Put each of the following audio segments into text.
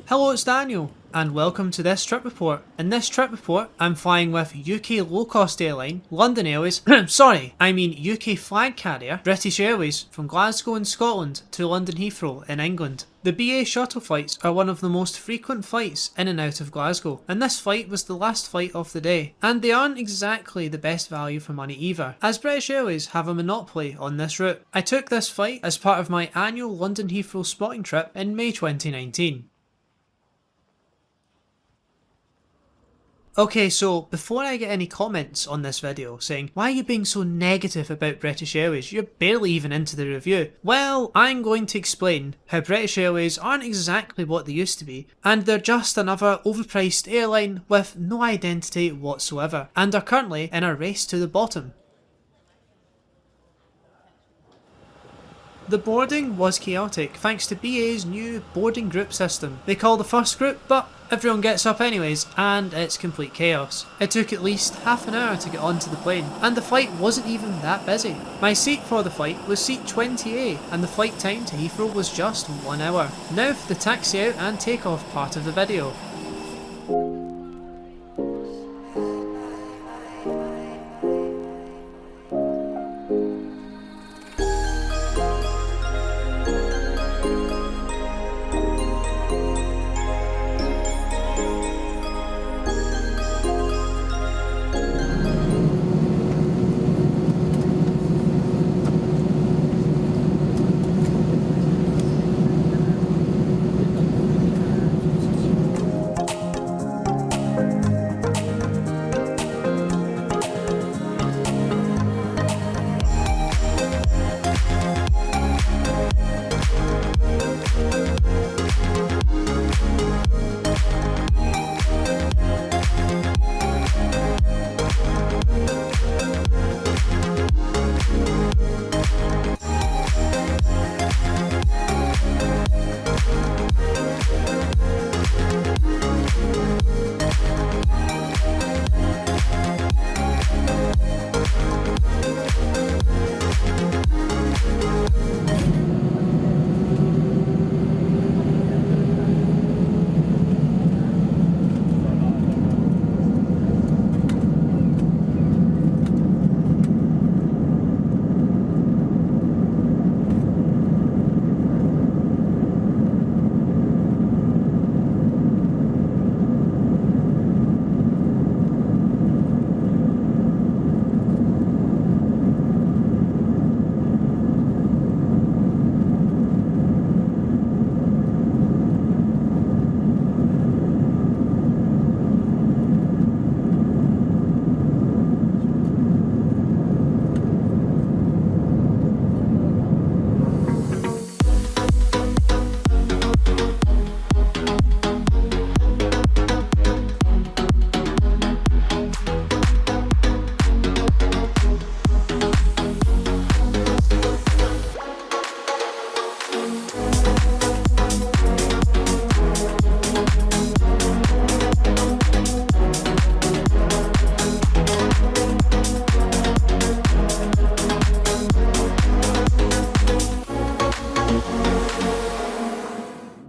Hello, it's Daniel, and welcome to this trip report. In this trip report, I'm flying with UK low-cost airline, London Airways, UK flag carrier, British Airways, from Glasgow in Scotland to London Heathrow in England. The BA shuttle flights are one of the most frequent flights in and out of Glasgow, and this flight was the last flight of the day. And they aren't exactly the best value for money either, as British Airways have a monopoly on this route. I took this flight as part of my annual London Heathrow spotting trip in May 2019. Okay, so before I get any comments on this video saying, why are you being so negative about British Airways? You're barely even into the review. Well, I'm going to explain how British Airways aren't exactly what they used to be, and they're just another overpriced airline with no identity whatsoever, and are currently in a race to the bottom. The boarding was chaotic thanks to BA's new boarding group system. They call the first group, but everyone gets up anyways, and it's complete chaos. It took at least half an hour to get onto the plane, and the flight wasn't even that busy. My seat for the flight was seat 20A, and the flight time to Heathrow was just 1 hour. Now for the taxi out and takeoff part of the video.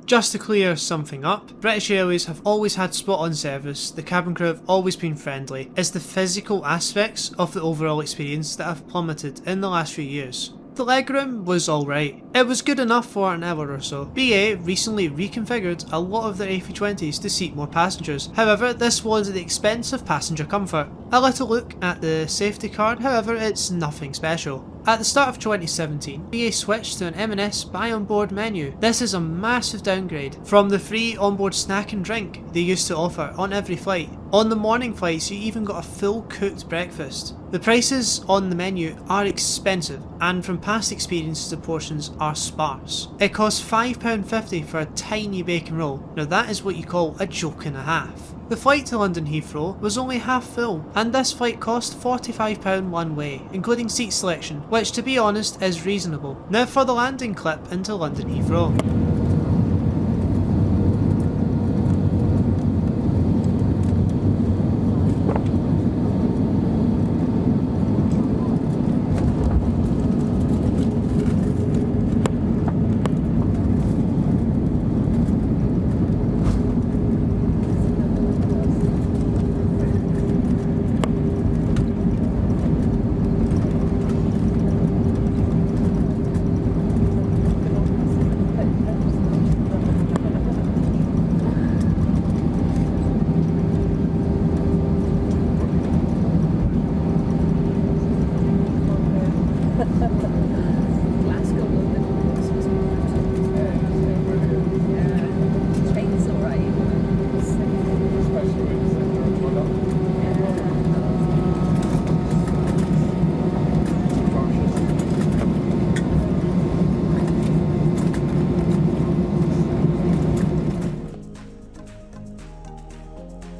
Just to clear something up, British Airways have always had spot-on service, the cabin crew have always been friendly. It's the physical aspects of the overall experience that have plummeted in the last few years. The legroom was alright. It was good enough for an hour or so. BA recently reconfigured a lot of their A320s to seat more passengers. However, this was at the expense of passenger comfort. A little look at the safety card, however, it's nothing special. At the start of 2017, BA switched to an M&S buy on board menu. This is a massive downgrade from the free onboard snack and drink they used to offer on every flight. On the morning flights, you even got a full cooked breakfast. The prices on the menu are expensive, and from past experiences the portions are sparse. It costs £5.50 for a tiny bacon roll. Now that is what you call a joke and a half. The flight to London Heathrow was only half full, and this flight cost £45 one way, including seat selection, which to be honest is reasonable. Now for the landing clip into London Heathrow.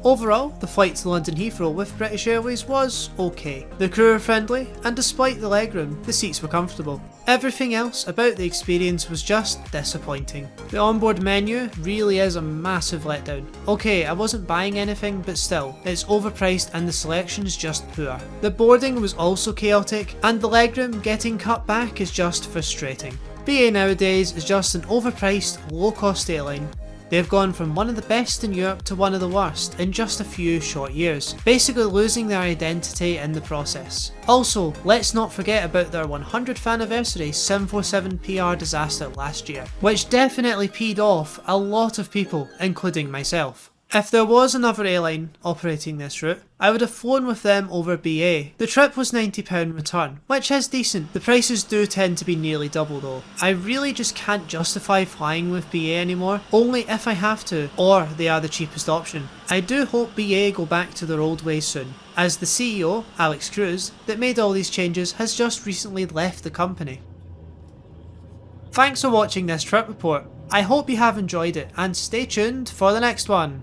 Overall, the flight to London Heathrow with British Airways was okay. The crew were friendly, and despite the legroom, the seats were comfortable. Everything else about the experience was just disappointing. The onboard menu really is a massive letdown. Okay, I wasn't buying anything, but still, it's overpriced and the selection's just poor. The boarding was also chaotic, and the legroom getting cut back is just frustrating. BA nowadays is just an overpriced, low-cost airline. They've gone from one of the best in Europe to one of the worst in just a few short years, basically losing their identity in the process. Also, let's not forget about their 100th anniversary 747 PR disaster last year, which definitely peed off a lot of people, including myself. If there was another airline operating this route, I would have flown with them over BA. The trip was £90 return, which is decent. The prices do tend to be nearly double though. I really just can't justify flying with BA anymore, only if I have to, or they are the cheapest option. I do hope BA go back to their old ways soon, as the CEO, Alex Cruz, that made all these changes has just recently left the company. Thanks for watching this trip report. I hope you have enjoyed it, and stay tuned for the next one.